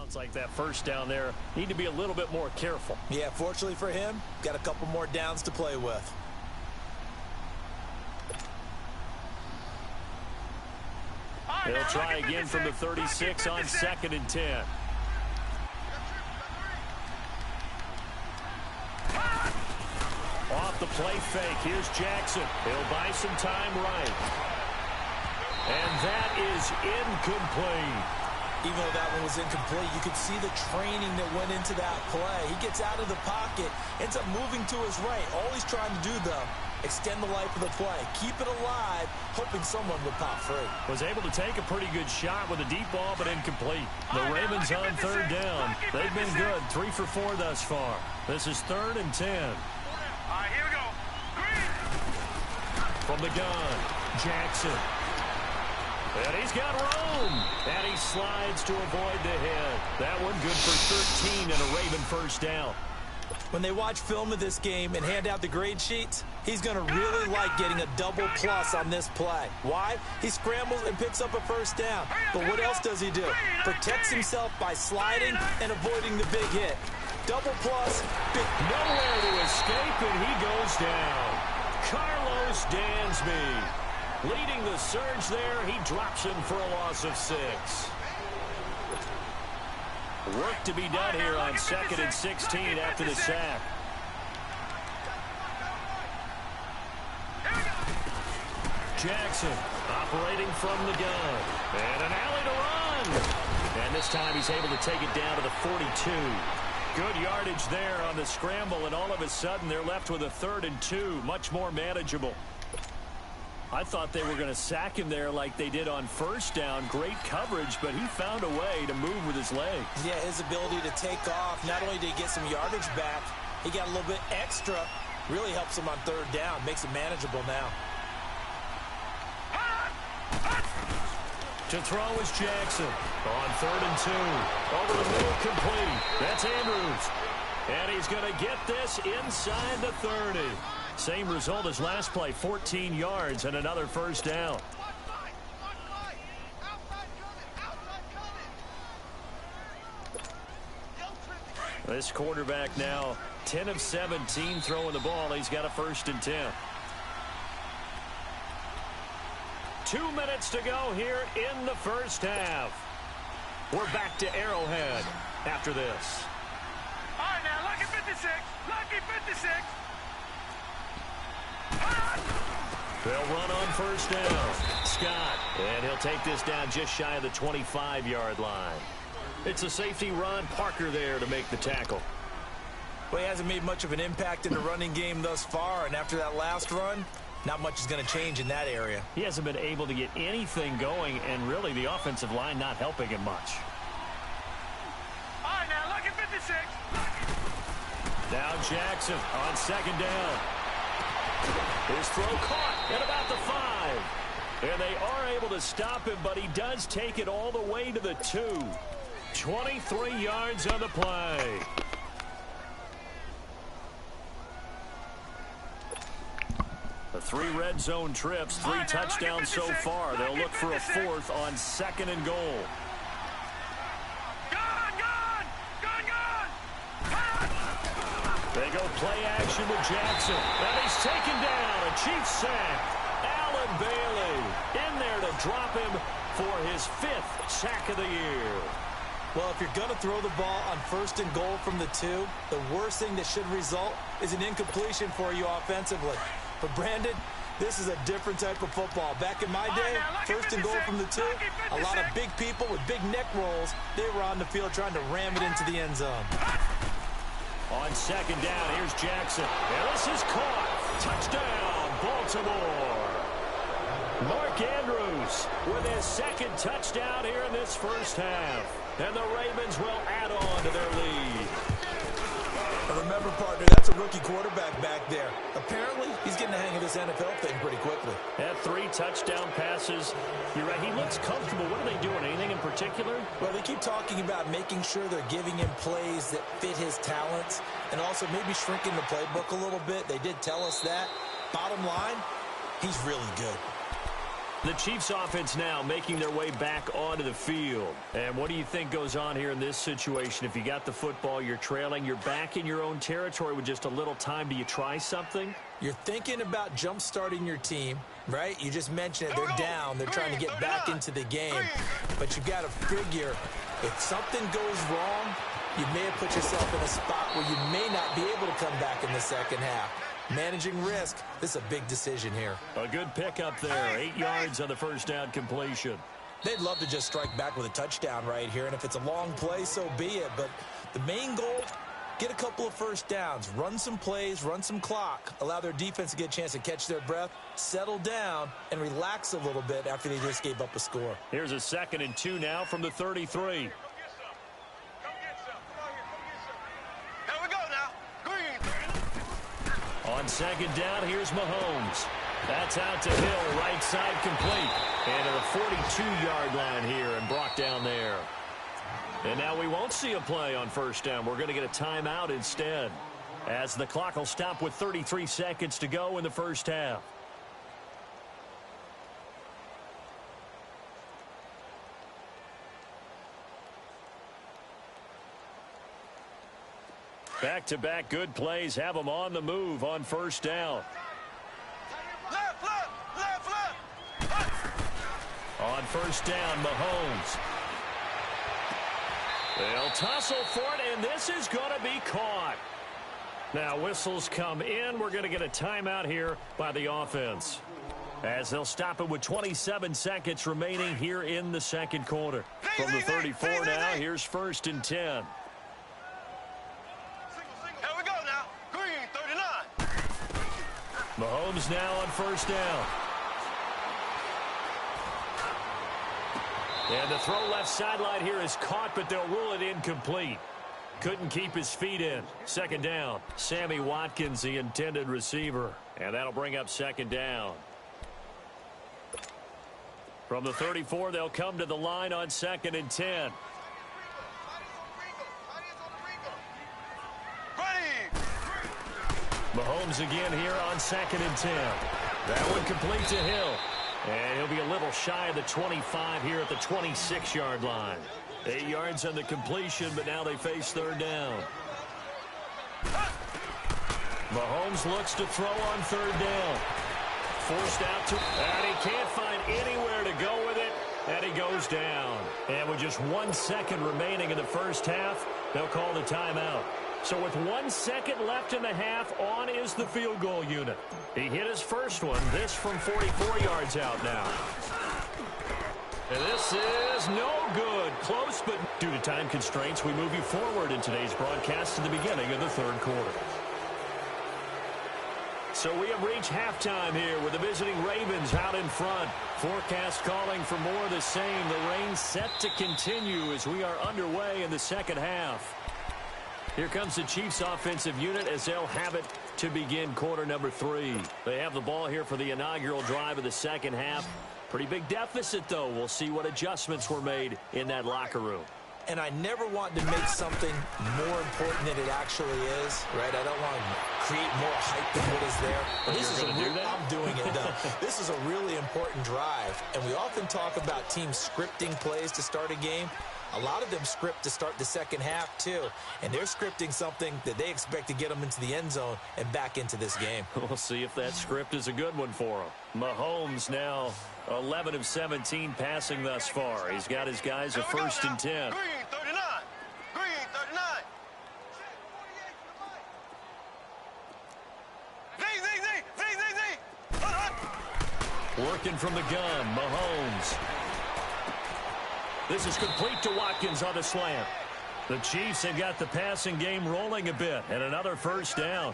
Sounds like that first down there. Need to be a little bit more careful. Yeah, fortunately for him, got a couple more downs to play with. They'll try again from the 36 on 2nd and 10. Off the play fake. Here's Jackson. He'll buy some time right. And that is incomplete. Even though that one was incomplete, you could see the training that went into that play. He gets out of the pocket, ends up moving to his right. All he's trying to do, though, extend the life of the play. Keep it alive, hoping someone would pop free. Was able to take a pretty good shot with a deep ball, but incomplete. The Ravens on 3rd down. They've been good, 3 for 4 thus far. This is 3rd and 10. All right, here we go. Green. From the gun, Jackson. And he's got room. And he slides to avoid the hit. That one good for 13 and a Raven first down. When they watch film of this game and hand out the grade sheets, he's going to really like getting a double plus on this play. Why? He scrambles and picks up a first down. But what else does he do? Protects himself by sliding and avoiding the big hit. Double plus, big. Nowhere to escape, and he goes down. Carlos Dansby leading the surge there. He drops him for a loss of 6. Work to be done here on 2nd and 16 after the sack. Jackson operating from the gun. And an alley to run. And this time he's able to take it down to the 42. Good yardage there on the scramble, and all of a sudden they're left with a 3rd and 2. Much more manageable. I thought they were going to sack him there like they did on 1st down. Great coverage, but he found a way to move with his legs. Yeah, his ability to take off. Not only did he get some yardage back, he got a little bit extra. Really helps him on 3rd down. Makes it manageable now. To throw is Jackson on 3rd and 2. Over the middle, complete. That's Andrews. And he's going to get this inside the 30. Same result as last play, 14 yards and another first down. This quarterback now 10 of 17 throwing the ball. He's got a 1st and 10. 2 minutes to go here in the first half. We're back to Arrowhead after this. All right, now, lucky 56. Lucky 56. They'll run on 1st down. Scott, and he'll take this down just shy of the 25-yard line. It's a safety run. Parker there to make the tackle. Well, he hasn't made much of an impact in the running game thus far, and after that last run, not much is going to change in that area. He hasn't been able to get anything going, and really the offensive line not helping him much. All right, now, lucky 56. Now Jackson on 2nd down. His throw caught at about the 5. And they are able to stop him, but he does take it all the way to the 2. 23 yards on the play. The 3 red zone trips, 3 touchdowns so far. They'll look for a 4th on 2nd and goal. They go play action with Jackson. And he's taken down. A Chiefs sack. Allen Bailey in there to drop him for his 5th sack of the year. Well, if you're going to throw the ball on 1st and goal from the 2, the worst thing that should result is an incompletion for you offensively. But Brandon, this is a different type of football. Back in my day, 1st and goal from the 2, a lot of big people with big neck rolls, they were on the field trying to ram it into the end zone. On 2nd down, here's Jackson. And this is caught. Touchdown, Baltimore. Mark Andrews with his 2nd touchdown here in this first half. And the Ravens will add on to their lead. Now remember, partner, that's a rookie quarterback back there. Apparently, he's getting the hang of this NFL thing pretty quickly. Had 3 touchdown passes. You're right, he looks comfortable. What are they doing? Anything in particular? Well, they keep talking about making sure they're giving him plays that fit his talents and also maybe shrinking the playbook a little bit. They did tell us that. Bottom line, he's really good. The Chiefs offense now making their way back onto the field. And what do you think goes on here in this situation? If you got the football, you're trailing, you're back in your own territory with just a little time. Do you try something? You're thinking about jump-starting your team, right? You just mentioned it. They're down. They're trying to get back into the game. But you got to figure if something goes wrong, you may have put yourself in a spot where you may not be able to come back in the second half. Managing risk, this is a big decision here. A good pickup there. 8 yards on the first down completion. They'd love to just strike back with a touchdown right here, and if it's a long play, so be it. But the main goal, get a couple of first downs, run some plays, run some clock, allow their defense to get a chance to catch their breath, settle down, and relax a little bit after they just gave up a score. Here's a 2nd and 2 now from the 33. On 2nd down, here's Mahomes. That's out to Hill, right side complete. And to the 42-yard line here and brought down there. And now we won't see a play on first down. We're going to get a timeout instead, as the clock will stop with 33 seconds to go in the first half. Back-to-back good plays have them on the move on first down. Left. On first down, Mahomes. They'll tussle for it, and this is going to be caught. Now whistles come in. We're going to get a timeout here by the offense, as they'll stop it with 27 seconds remaining here in the second quarter. From the 34 now, here's 1st and 10. Mahomes now on first down. And the throw left sideline here is caught, but they'll rule it incomplete. Couldn't keep his feet in. 2nd down. Sammy Watkins, the intended receiver. And that'll bring up 2nd down. From the 34, they'll come to the line on 2nd and 10. Mahomes again here on 2nd and 10. That one complete to Hill. And he'll be a little shy of the 25 here at the 26-yard line. 8 yards on the completion, but now they face 3rd down. Mahomes looks to throw on 3rd down. Forced out to, and he can't find anywhere to go with it, and he goes down. And with just 1 second remaining in the first half, they'll call the timeout. So with 1 second left in the half, on is the field goal unit. He hit his first one, this from 44 yards out now. And this is no good. Close, but due to time constraints, we move you forward in today's broadcast to the beginning of the 3rd quarter. So we have reached halftime here with the visiting Ravens out in front. Forecast calling for more of the same. The rain set to continue as we are underway in the second half. Here comes the Chiefs offensive unit as they'll have it to begin quarter number 3. They have the ball here for the inaugural drive of the second half. Pretty big deficit, though. We'll see what adjustments were made in that locker room. And I never want to make something more important than it actually is, right? I don't want to create more hype than what is there. But this is I'm doing it, though. This is a really important drive. And we often talk about teams scripting plays to start a game. A lot of them script to start the second half, too. And they're scripting something that they expect to get them into the end zone and back into this game. We'll see if that script is a good one for them. Mahomes now 11 of 17 passing thus far. He's got his guys a 1st and 10. Green 39. Green 39. Working from the gun, Mahomes. This is complete to Watkins on the slant. The Chiefs have got the passing game rolling a bit, and another first down.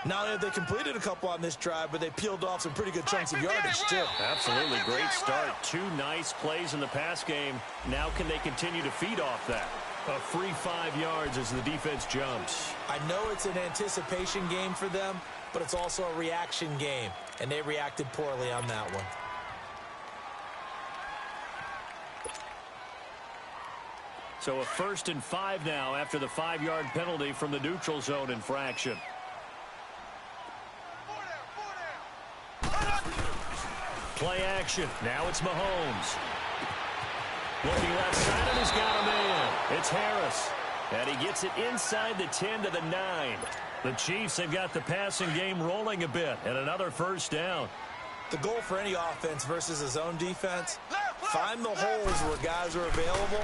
Now, they completed a couple on this drive, but they peeled off some pretty good chunks of yardage, too. Absolutely great start. 2 nice plays in the pass game. Now can they continue to feed off that? A free 5 yards as the defense jumps. I know it's an anticipation game for them, but it's also a reaction game, and they reacted poorly on that one. So a 1st and 5 now after the 5-yard penalty from the neutral zone infraction. Play action. Now it's Mahomes. Looking left side, and he's got a man. It's Harris. And he gets it inside the 10 to the 9. The Chiefs have got the passing game rolling a bit, and another first down. The goal for any offense versus his own defense, find the holes where guys are available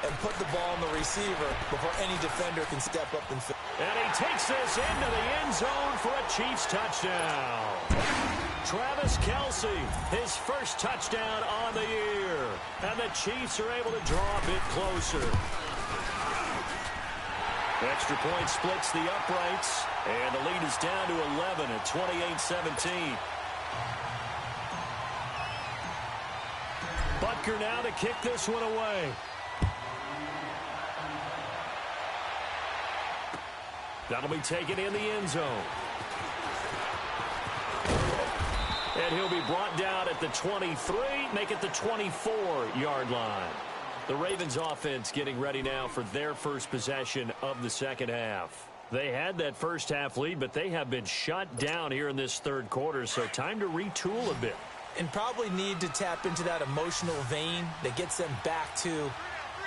and put the ball in the receiver before any defender can step up and fit. And he takes this into the end zone for a Chiefs touchdown. Travis Kelce, his first touchdown on the year. And the Chiefs are able to draw a bit closer. Extra point splits the uprights, and the lead is down to 11 at 28-17. Butker now to kick this one away. That'll be taken in the end zone. And he'll be brought down at the 23, make it the 24-yard line. The Ravens offense getting ready now for their first possession of the second half. They had that first half lead, but they have been shut down here in this third quarter, so time to retool a bit. And probably need to tap into that emotional vein that gets them back to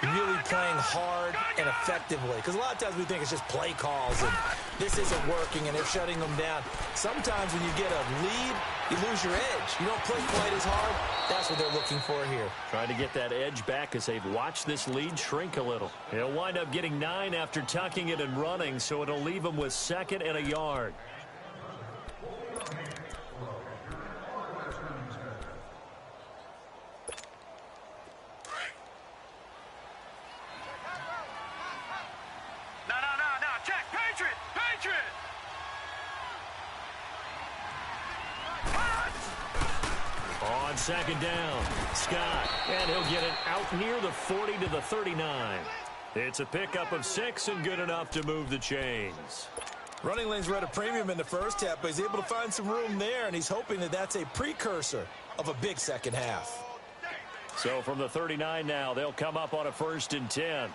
really playing hard and effectively. Because a lot of times we think it's just play calls and this isn't working and they're shutting them down. Sometimes when you get a lead, you lose your edge. You don't play quite as hard. That's what they're looking for here. Trying to get that edge back as they've watched this lead shrink a little. He'll wind up getting 9 after tucking it and running, so it'll leave him with 2nd and a yard. On second down, Scott, and he'll get it out near the 40 to the 39. It's a pickup of 6 and good enough to move the chains. Running lanes were at a premium in the first half, but he's able to find some room there, and he's hoping that that's a precursor of a big second half. So from the 39 now, they'll come up on a 1st and 10.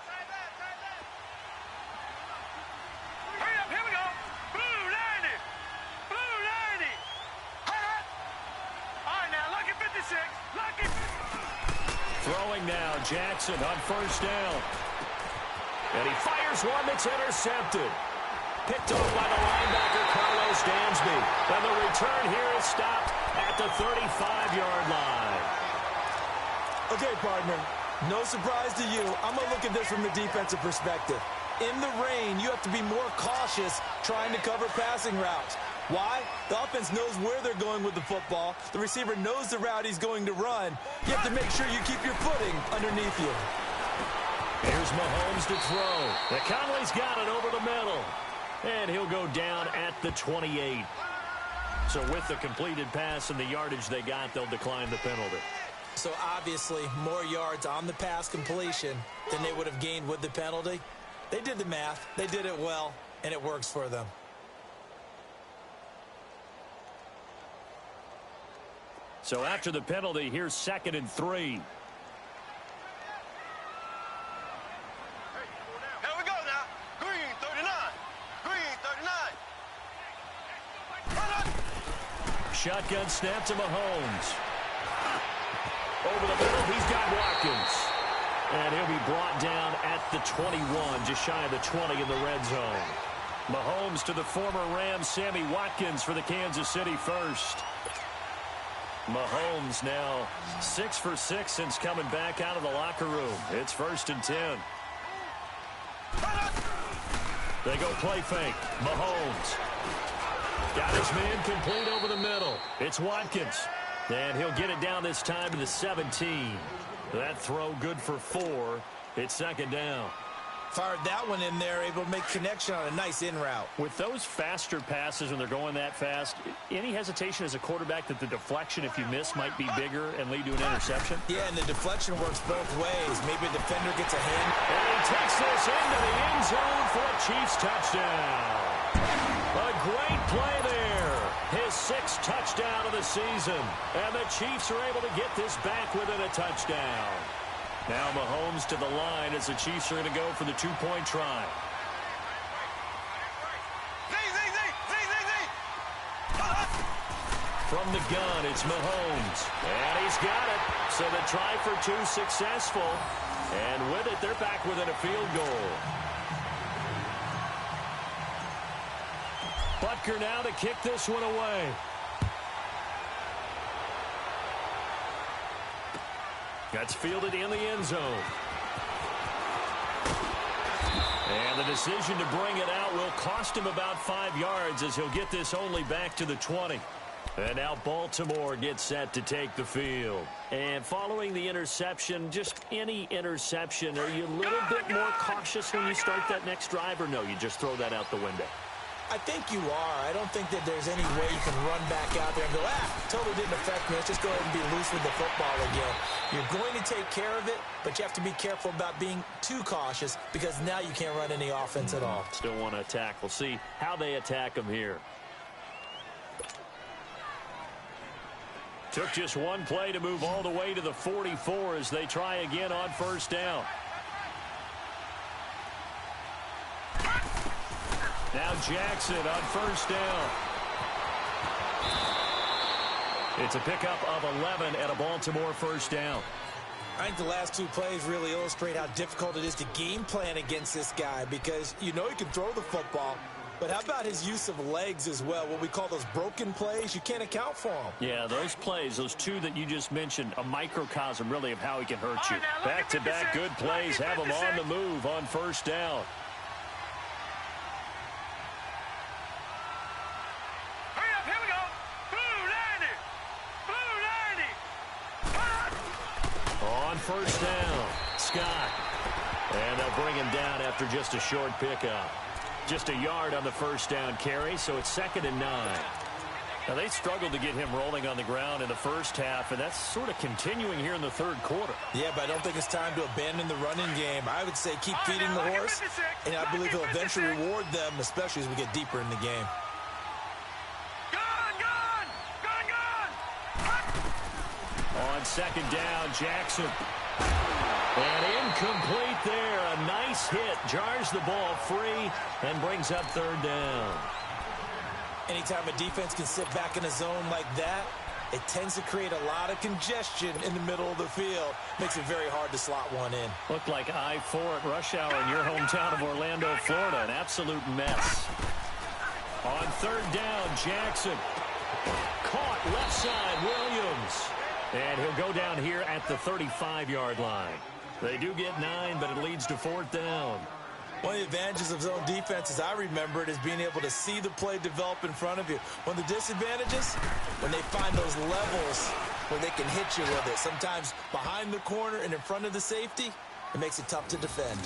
Throwing now, Jackson on 1st down. And he fires one that's intercepted. Picked off by the linebacker, Carlos Dansby. And the return here is stopped at the 35-yard line. Okay, partner, no surprise to you. I'm going to look at this from the defensive perspective. In the rain, you have to be more cautious trying to cover passing routes. Why? The offense knows where they're going with the football. The receiver knows the route he's going to run. You have to make sure you keep your footing underneath you. Here's Mahomes to throw. And Conley's got it over the middle. And he'll go down at the 28. So with the completed pass and the yardage they got, they'll decline the penalty. So obviously more yards on the pass completion than they would have gained with the penalty. They did the math. They did it well, and it works for them. So after the penalty, here's 2nd and 3. Here we go now. Green 39. Green 39. Shotgun snap to Mahomes. Over the middle, he's got Watkins. And he'll be brought down at the 21, just shy of the 20 in the red zone. Mahomes to the former Ram, Sammy Watkins for the Kansas City first. Mahomes now 6 for 6 since coming back out of the locker room. It's 1st and 10. They go play fake. Mahomes got his man complete over the middle. It's Watkins. And he'll get it down this time to the 17. That throw good for 4. It's 2nd down. Fired that one in there, able to make connection on a nice in route. With those faster passes when they're going that fast, any hesitation as a quarterback that the deflection, if you miss, might be bigger and lead to an interception? Yeah, and the deflection works both ways. Maybe a defender gets a hand. And he takes this into the end zone for a Chiefs touchdown. A great play there. His 6th touchdown of the season. And the Chiefs are able to get this back within a touchdown. Now Mahomes to the line as the Chiefs are going to go for the 2-point try. From the gun, it's Mahomes. And he's got it. So the try for two successful. And with it, they're back within a field goal. Butker now to kick this one away. That's fielded in the end zone. And the decision to bring it out will cost him about 5 yards as he'll get this only back to the 20. And now Baltimore gets set to take the field. And following the interception, just any interception, are you a little bit more cautious when you start that next drive, or no, you just throw that out the window? I think you are. I don't think that there's any way you can run back out there and go, totally didn't affect me. Let's just go ahead and be loose with the football again. You're going to take care of it, but you have to be careful about being too cautious because now you can't run any offense at all. Still want to attack. We'll see how they attack them here. Took just one play to move all the way to the 44 as they try again on first down. Now Jackson on first down. It's a pickup of 11 and a Baltimore first down. I think the last two plays really illustrate how difficult it is to game plan against this guy because you know he can throw the football, but how about his use of legs as well? What we call those broken plays, you can't account for them. Yeah, those plays, those two that you just mentioned, a microcosm really of how he can hurt you. Back-to-back good plays have him on the move on first down. First down, Scott. And they'll bring him down after just a short pickup. Just a yard on the first down carry, so it's 2nd and 9. Now, they struggled to get him rolling on the ground in the first half, and that's sort of continuing here in the third quarter. Yeah, but I don't think it's time to abandon the running game. I would say keep feeding the horse, and I believe he'll eventually reward them, especially as we get deeper in the game. On 2nd down, Jackson. And incomplete there. A nice hit. Jars the ball free and brings up 3rd down. Anytime a defense can sit back in a zone like that, it tends to create a lot of congestion in the middle of the field. Makes it very hard to slot one in. Looked like I-4 at rush hour in your hometown of Orlando, Florida. An absolute mess. On 3rd down, Jackson. Caught left side, Williams. And he'll go down here at the 35-yard line. They do get 9, but it leads to 4th down. One of the advantages of zone defense, as I remember it, is being able to see the play develop in front of you. One of the disadvantages, when they find those levels where they can hit you with it. Sometimes behind the corner and in front of the safety, it makes it tough to defend.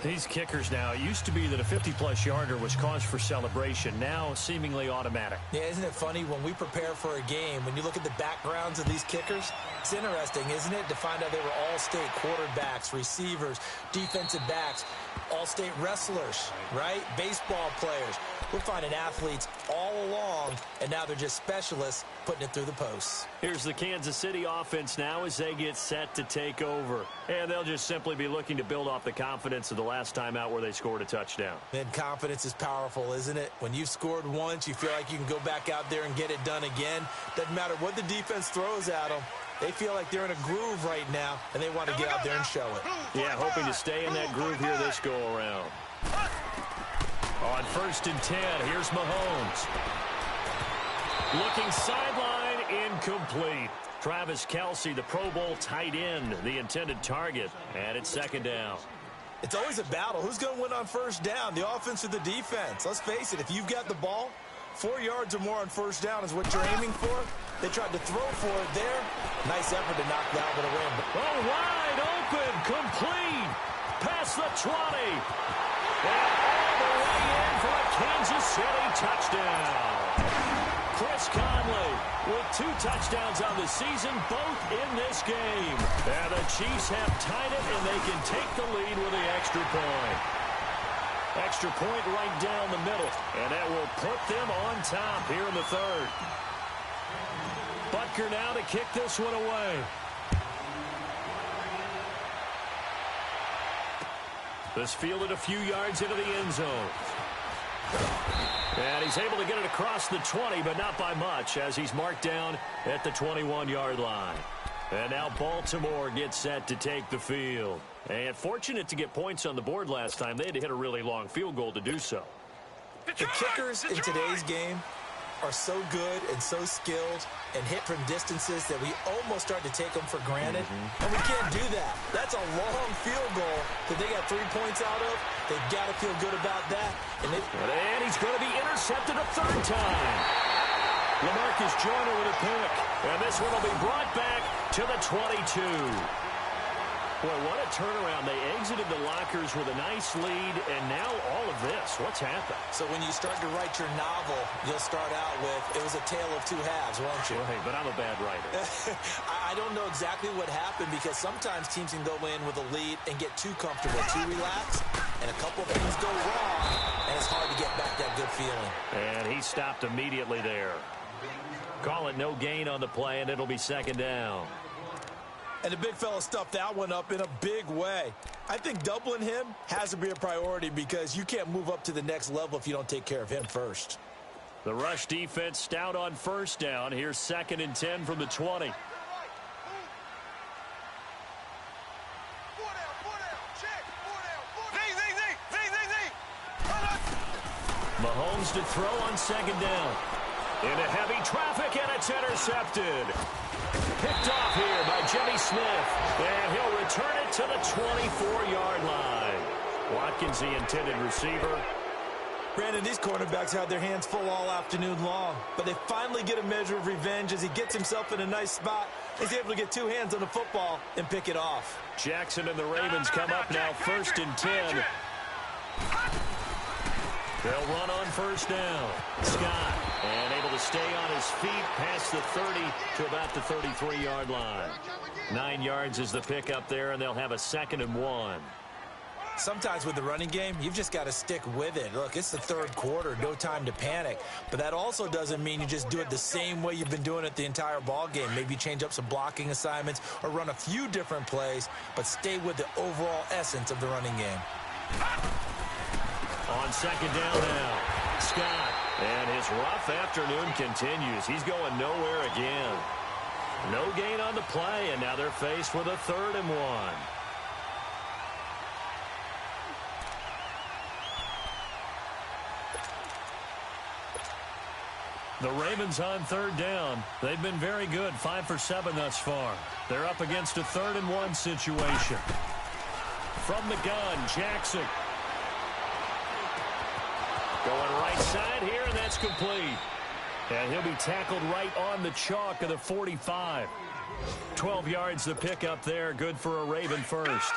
These kickers now, it used to be that a 50-plus yarder was cause for celebration. Now, seemingly automatic. Yeah, isn't it funny when we prepare for a game, when you look at the backgrounds of these kickers, it's interesting, isn't it, to find out they were all-state quarterbacks, receivers, defensive backs, all-state wrestlers, right? Baseball players. We're finding athletes all along, and now they're just specialists putting it through the posts. Here's the Kansas City offense now as they get set to take over. And they'll just simply be looking to build off the confidence of the last time out where they scored a touchdown. And confidence is powerful, isn't it? When you've scored once, you feel like you can go back out there and get it done again. Doesn't matter what the defense throws at them. They feel like they're in a groove right now, and they want to get out there and show it. Yeah, hoping to stay in that groove here this go-around. On 1st and 10, here's Mahomes. Looking sideline, incomplete. Travis Kelce, the Pro Bowl tight end, the intended target, and it's 2nd down. It's always a battle. Who's going to win on first down, the offense or the defense? Let's face it, if you've got the ball, 4 yards or more on first down is what you're aiming for. They tried to throw for it there. Nice effort to knock that one away. Oh, wide open, complete, past the 20. And all the way in for a Kansas City touchdown. Chris Conley with 2 touchdowns on the season, both in this game. And the Chiefs have tied it, and they can take the lead with the extra point. Extra point right down the middle, and that will put them on top here in the 3rd. Butker now to kick this one away. This fielded a few yards into the end zone. And he's able to get it across the 20, but not by much, as he's marked down at the 21-yard line. And now Baltimore gets set to take the field. And fortunate to get points on the board last time. They had to hit a really long field goal to do so. The kickers in today's game are so good and so skilled and hit from distances that we almost start to take them for granted. And we can't do that. That's a long field goal that they got 3 points out of. They've got to feel good about that. And he's going to be intercepted a third time. LaMarcus Joyner with a pick. And this one will be brought back to the 22. Boy, what a turnaround. They exited the lockers with a nice lead, and now all of this. What's happened? So when you start to write your novel, you'll start out with, it was a tale of two halves, won't you? Right, but I'm a bad writer. I don't know exactly what happened, because sometimes teams can go in with a lead and get too comfortable, too relaxed, and a couple of things go wrong, and it's hard to get back that good feeling. And he stopped immediately there. Call it no gain on the play, and it'll be second down. And the big fella stuffed that one up in a big way. I think doubling him has to be a priority, because you can't move up to the next level if you don't take care of him first. The rush defense stout on first down. Here's 2nd and 10 from the 20. Mahomes to throw on 2nd down. Into heavy traffic, and it's intercepted. Picked off here by Jimmy Smith. And he'll return it to the 24-yard line. Watkins, the intended receiver. Brandon, these cornerbacks had their hands full all afternoon long, but they finally get a measure of revenge as he gets himself in a nice spot. He's able to get two hands on the football and pick it off. Jackson and the Ravens come up now 1st and 10. They'll run on first down. Scott, and able to stay on his feet past the 30 to about the 33-yard line. 9 yards is the pickup there, and they'll have a 2nd and 1. Sometimes with the running game, you've just got to stick with it. Look, it's the third quarter, no time to panic. But that also doesn't mean you just do it the same way you've been doing it the entire ball game. Maybe change up some blocking assignments or run a few different plays, but stay with the overall essence of the running game. On 2nd down now, Scott. And his rough afternoon continues. He's going nowhere again. No gain on the play, and now they're faced with a 3rd and 1. The Ravens on 3rd down. They've been very good, 5 for 7 thus far. They're up against a 3rd and 1 situation. From the gun, Jackson. Going right side here, and that's complete. And he'll be tackled right on the chalk of the 45. 12 yards the pickup there, good for a Raven first.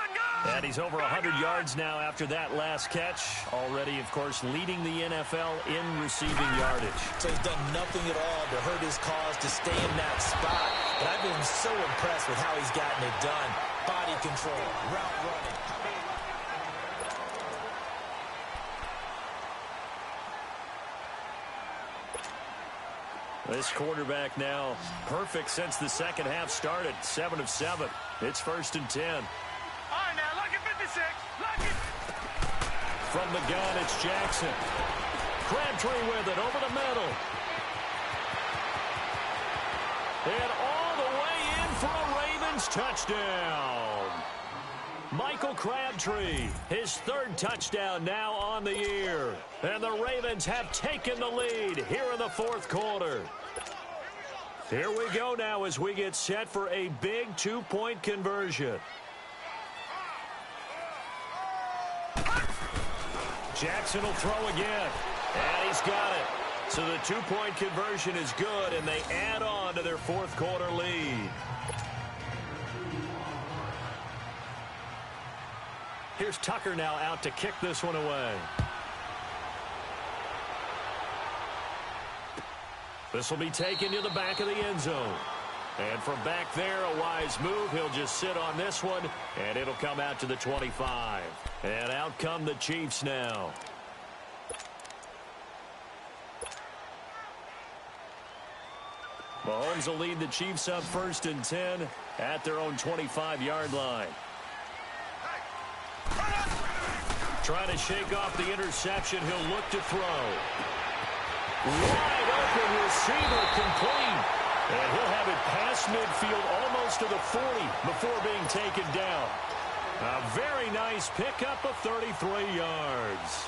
And he's over 100 yards now after that last catch. Already, of course, leading the NFL in receiving yardage. So he's done nothing at all to hurt his cause to stay in that spot. But I've been so impressed with how he's gotten it done. Body control, route running. This quarterback now perfect since the second half started. 7 of 7. It's 1st and 10. All right, now, lucky 56. Lucky. From the gun, it's Jackson. Crabtree with it over the middle. And all the way in for a Ravens touchdown. Michael Crabtree, his 3rd touchdown now on the year. And the Ravens have taken the lead here in the 4th quarter. Here we go now as we get set for a big 2-point conversion. Jackson will throw again. And he's got it. So the 2-point conversion is good, and they add on to their 4th quarter lead. Here's Tucker now out to kick this one away. This will be taken to the back of the end zone. And from back there, a wise move. He'll just sit on this one, and it'll come out to the 25. And out come the Chiefs now. Mahomes will lead the Chiefs up 1st and 10 at their own 25-yard line. Trying to shake off the interception. He'll look to throw. Wide open receiver, complete. And he'll have it past midfield almost to the 40 before being taken down. A very nice pickup of 33 yards.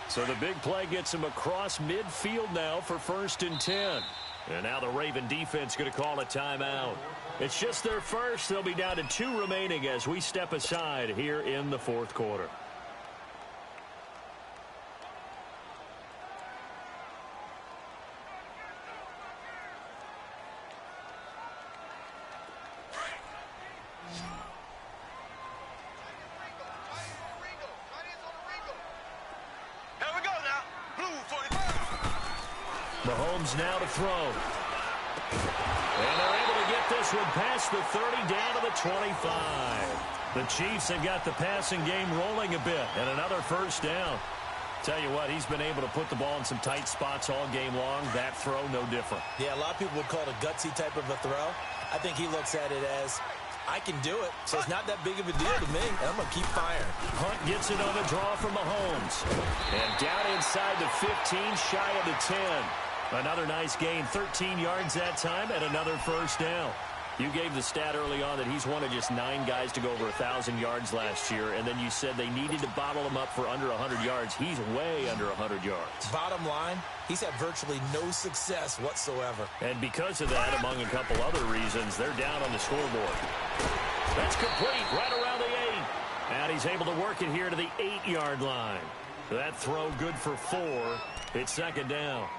So the big play gets him across midfield now for 1st and 10. And now the Raven defense going to call a timeout. It's just their first. They'll be down to 2 remaining as we step aside here in the 4th quarter. Mahomes now to throw. And they're able to get this one past the 30 down to the 25. The Chiefs have got the passing game rolling a bit and another 1st down. Tell you what, he's been able to put the ball in some tight spots all game long. That throw, no different. Yeah, a lot of people would call it a gutsy type of a throw. I think he looks at it as, I can do it, so it's not that big of a deal to me, and I'm going to keep firing. Hunt gets it on the draw from Mahomes. And down inside the 15, shy of the 10. Another nice gain, 13 yards that time, and another 1st down. You gave the stat early on that he's one of just 9 guys to go over 1,000 yards last year, and then you said they needed to bottle him up for under 100 yards. He's way under 100 yards. Bottom line, he's had virtually no success whatsoever. And because of that, among a couple other reasons, they're down on the scoreboard. That's complete, right around the 8. And he's able to work it here to the 8-yard line. That throw good for 4. It's 2nd down.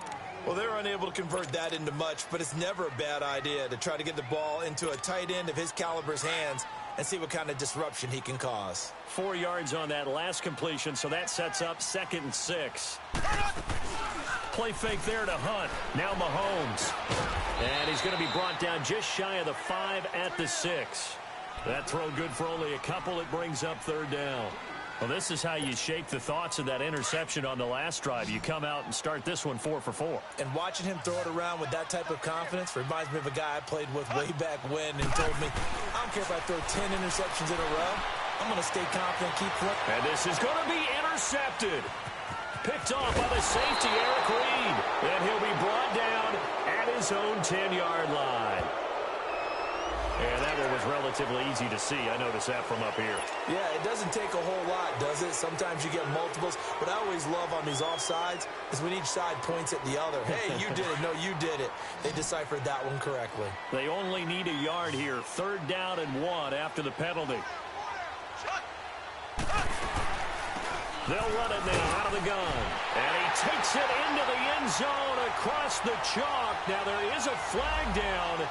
Well, they're unable to convert that into much, but it's never a bad idea to try to get the ball into a tight end of his caliber's hands and see what kind of disruption he can cause. 4 yards on that last completion, so that sets up 2nd and 6. Play fake there to Hunt. Now Mahomes. And he's going to be brought down just shy of the 5 at the 6. That throw good for only a couple. It brings up 3rd down. Well, this is how you shape the thoughts of that interception on the last drive. You come out and start this one 4 for 4. And watching him throw it around with that type of confidence reminds me of a guy I played with way back when and told me, I don't care if I throw 10 interceptions in a row. I'm going to stay confident, keep flipping. And this is going to be intercepted. Picked off by the safety, Eric Reed. And he'll be brought down at his own 10-yard line. And that one was relatively easy to see. I noticed that from up here. Yeah, it doesn't take a whole lot, does it? Sometimes you get multiples. What I always love on these offsides is when each side points at the other. Hey, you did it. No, you did it. They deciphered that one correctly. They only need a yard here. 3rd down and 1 after the penalty. They'll run it now out of the gun. And he takes it into the end zone across the chalk. Now there is a flag down.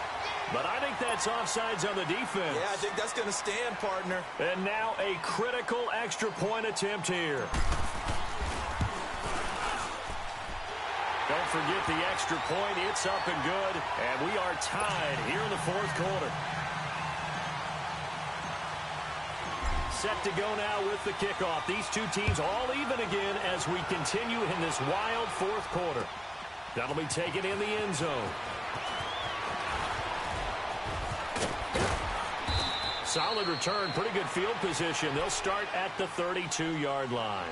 But I think that's offsides on the defense. Yeah, I think that's going to stand, partner. And now a critical extra point attempt here. Don't forget the extra point. It's up and good. And we are tied here in the 4th quarter. Set to go now with the kickoff. These two teams all even again as we continue in this wild 4th quarter. That'll be taken in the end zone. Solid return, pretty good field position. They'll start at the 32-yard line.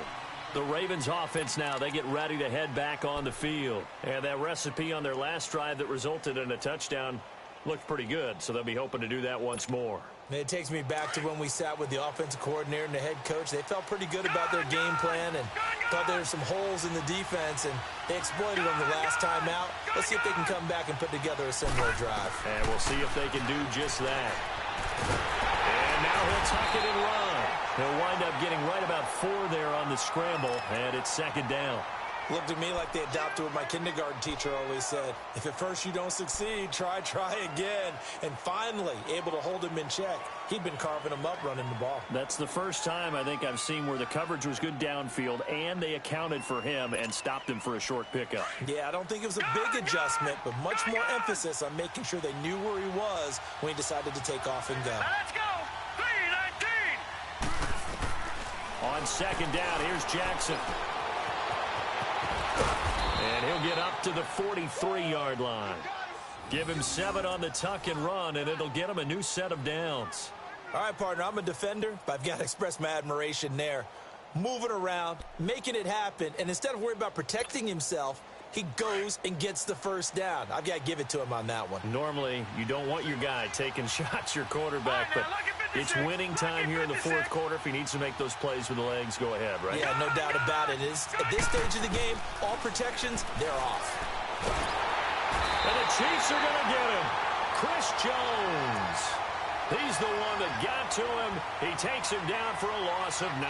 The Ravens offense now, they get ready to head back on the field. And that recipe on their last drive that resulted in a touchdown looked pretty good, so they'll be hoping to do that once more. It takes me back to when we sat with the offensive coordinator and the head coach. They felt pretty good about their game plan and thought there were some holes in the defense, and they exploited them the last time out. Let's see if they can come back and put together a similar drive. And we'll see if they can do just that. And now he'll tuck it and run. He'll wind up getting right about 4 there on the scramble, and it's 2nd down. Looked to me like they adopted what my kindergarten teacher always said. If at first you don't succeed, try again. And finally, able to hold him in check. He'd been carving him up running the ball. That's the first time I think I've seen where the coverage was good downfield, and they accounted for him and stopped him for a short pickup. Yeah, I don't think it was a big adjustment, but much more emphasis on making sure they knew where he was when he decided to take off and go. Now let's go. 3-19. On 2nd down, here's Jackson. And he'll get up to the 43-yard line. Give him 7 on the tuck and run, and it'll get him a new set of downs. All right, partner, I'm a defender, but I've got to express my admiration there. Moving around, making it happen, and instead of worrying about protecting himself, he goes and gets the first down. I've got to give it to him on that one. Normally, you don't want your guy taking shots, your quarterback, but it's winning time here in the fourth quarter. If he needs to make those plays with the legs, go ahead, right? Yeah, no doubt about it. At this stage of the game, all protections, they're off. And the Chiefs are going to get him. Chris Jones. He's the one that got to him. He takes him down for a loss of 9.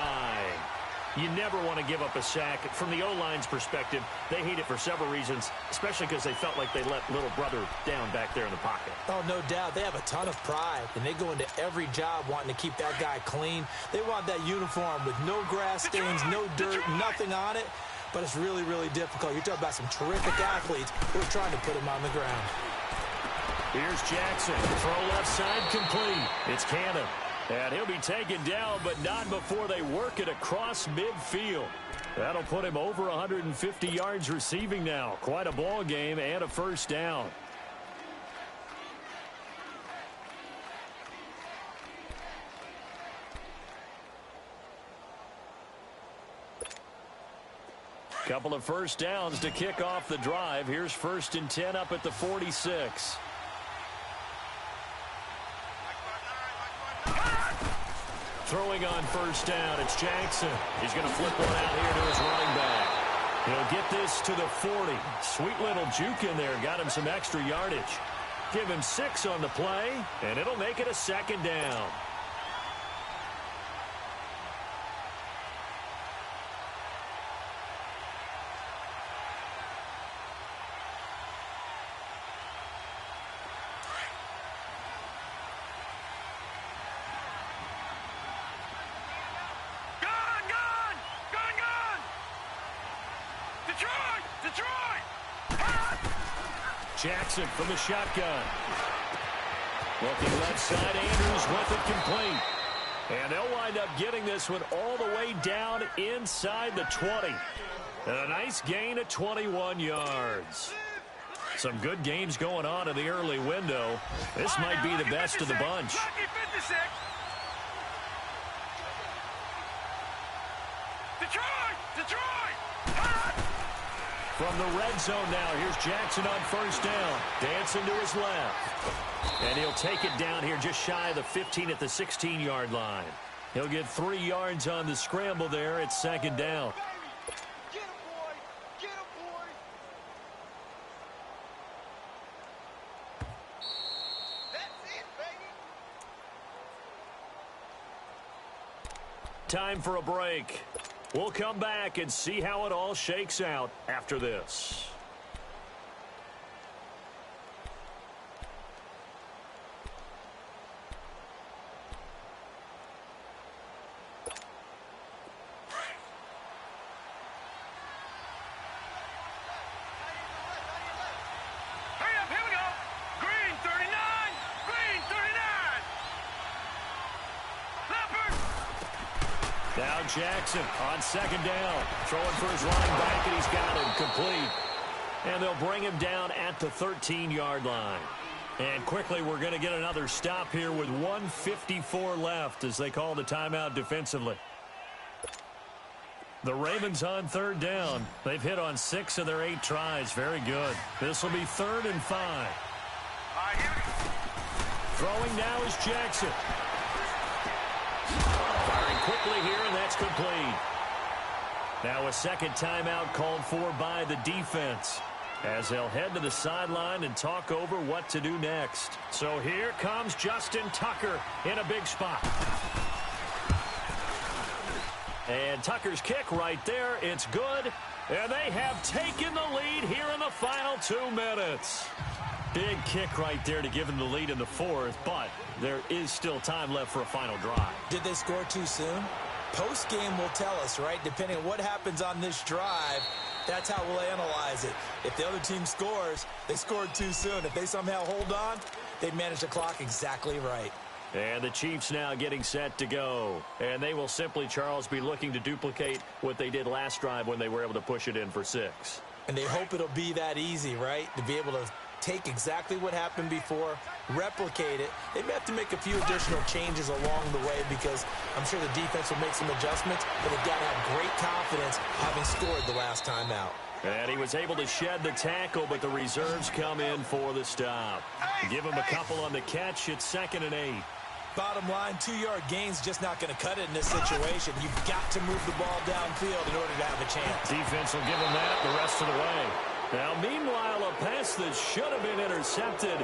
You never want to give up a sack. From the O-line's perspective, they hate it for several reasons, especially because they felt like they let little brother down back there in the pocket. Oh, no doubt. They have a ton of pride, and they go into every job wanting to keep that guy clean. They want that uniform with no grass stains, no dirt, nothing on it. But it's really, really difficult. You're talking about some terrific athletes who are trying to put him on the ground. Here's Jackson. Throw left side complete. It's Cannon. And he'll be taken down, but not before they work it across midfield. That'll put him over 150 yards receiving now. Quite a ball game and a first down. Couple of first downs to kick off the drive. Here's 1st and 10 up at the 46. Throwing on first down, it's Jackson. He's going to flip one out here to his running back. He'll get this to the 40. Sweet little juke in there. Got him some extra yardage. Give him 6 on the play, and it'll make it a 2nd down. Jackson from the shotgun. Looking left side, Andrews with it complete. And they'll wind up getting this one all the way down inside the 20. And a nice gain of 21 yards. Some good games going on in the early window. This might be the best of the bunch. From the red zone now, here's Jackson on first down. Dancing to his left. And he'll take it down here just shy of the 15 at the 16-yard line. He'll get 3 yards on the scramble there at 2nd down. Get him, boy! Get him, boy! That's it, baby! Time for a break. We'll come back and see how it all shakes out after this. Hurry up, here we go! Green 39! Green 39! Leopard! Now Jackson on 2nd down. Throwing for his running back, and he's got him complete. And they'll bring him down at the 13-yard line. And quickly, we're going to get another stop here with 1:54 left as they call the timeout defensively. The Ravens on 3rd down. They've hit on 6 of their 8 tries. Very good. This will be 3rd and 5. All right, here we go. Throwing now is Jackson. Firing quickly here, and that's complete. Now a 2nd timeout called for by the defense as they'll head to the sideline and talk over what to do next. So here comes Justin Tucker in a big spot. And Tucker's kick right there. It's good. And they have taken the lead here in the final 2 minutes. Big kick right there to give them the lead in the 4th, but there is still time left for a final drive. Did they score too soon? Post-game will tell us, right? Depending on what happens on this drive, that's how we'll analyze it. If the other team scores, they scored too soon. If they somehow hold on, they manage the clock exactly right. And the Chiefs now getting set to go. And they will simply, Charles, be looking to duplicate what they did last drive when they were able to push it in for 6. And they hope it'll be that easy, right? To be able to take exactly what happened before, replicate it. They may have to make a few additional changes along the way because I'm sure the defense will make some adjustments, but they've got to have great confidence having scored the last time out. And he was able to shed the tackle, but the reserves come in for the stop. Give him a couple on the catch. It's 2nd and 8. Bottom line, 2-yard gain's just not going to cut it in this situation. You've got to move the ball downfield in order to have a chance. Defense will give him that the rest of the way. Now, meanwhile, a pass that should have been intercepted,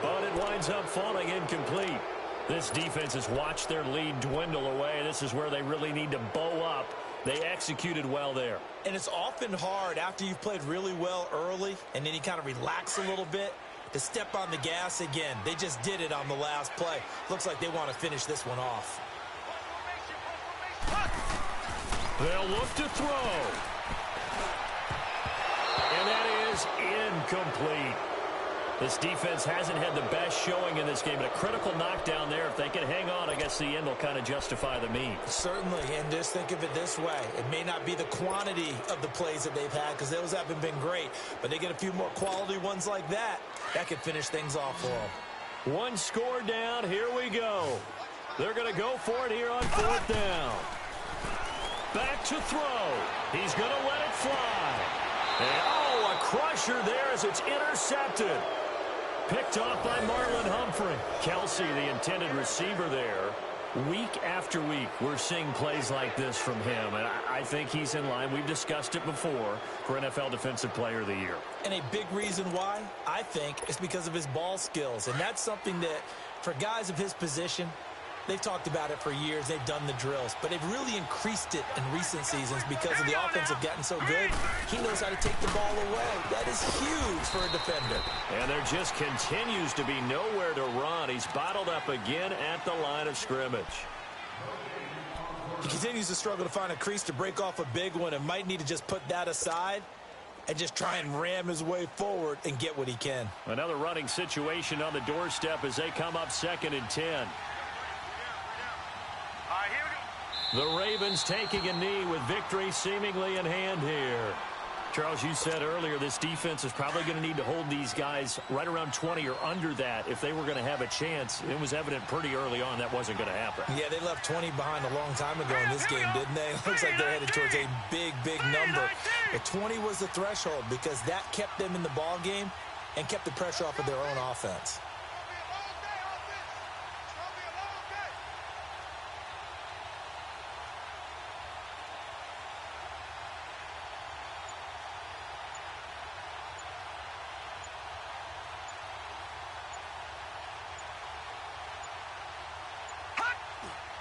but it winds up falling incomplete. This defense has watched their lead dwindle away. This is where they really need to bow up. They executed well there. And it's often hard after you've played really well early and then you kind of relax a little bit to step on the gas again. They just did it on the last play. Looks like they want to finish this one off. They'll look to throw. And that is incomplete. This defense hasn't had the best showing in this game, but a critical knockdown there. If they can hang on, I guess the end will kind of justify the means. Certainly, and just think of it this way. It may not be the quantity of the plays that they've had because those haven't been great, but they get a few more quality ones like that. That could finish things off for them. One score down. Here we go. They're going to go for it here on 4th down. Back to throw. He's going to let it fly. And, oh, a crusher there as it's intercepted. Picked off by Marlon Humphrey. Kelsey, the intended receiver there. Week after week, we're seeing plays like this from him, and I think he's in line. We've discussed it before for NFL Defensive Player of the Year. And a big reason why, I think, is because of his ball skills. And that's something that, for guys of his position, they've talked about it for years. They've done the drills. But they've really increased it in recent seasons because of the offense have gotten so good. He knows how to take the ball away. That is huge for a defender. And there just continues to be nowhere to run. He's bottled up again at the line of scrimmage. He continues to struggle to find a crease to break off a big one and might need to just put that aside and just try and ram his way forward and get what he can. Another running situation on the doorstep as they come up 2nd and 10. The Ravens taking a knee with victory seemingly in hand here. Charles, you said earlier this defense is probably going to need to hold these guys right around 20 or under that if they were going to have a chance. It was evident pretty early on that wasn't going to happen. Yeah, they left 20 behind a long time ago in this game, didn't they? It looks like they're headed towards a big, big number. But 20 was the threshold because that kept them in the ball game and kept the pressure off of their own offense.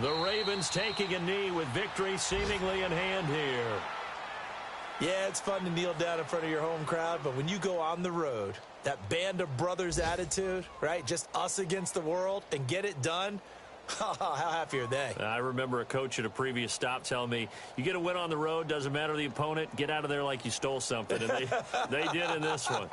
The Ravens taking a knee with victory seemingly in hand here. Yeah, it's fun to kneel down in front of your home crowd, but when you go on the road, that band of brothers attitude, right? Just us against the world and get it done. How happy are they? I remember a coach at a previous stop telling me, you get a win on the road, doesn't matter the opponent, get out of there like you stole something. And they did in this one.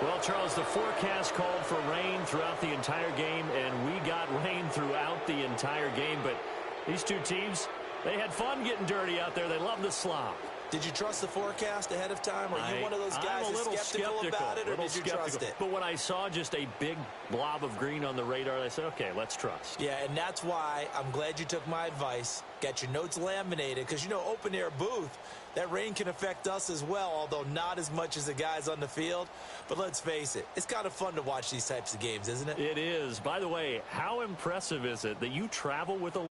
Well, Charles, the forecast called for rain throughout the entire game, and we got rain throughout the entire game. But these two teams, they had fun getting dirty out there. They love the slop. Did you trust the forecast ahead of time? Are you one of those guys that's skeptical about it, or did you trust it? But when I saw just a big blob of green on the radar, I said, okay, let's trust. Yeah, and that's why I'm glad you took my advice. Got your notes laminated, because, you know, open-air booth, that rain can affect us as well, although not as much as the guys on the field. But let's face it, it's kind of fun to watch these types of games, isn't it? It is. By the way, how impressive is it that you travel with a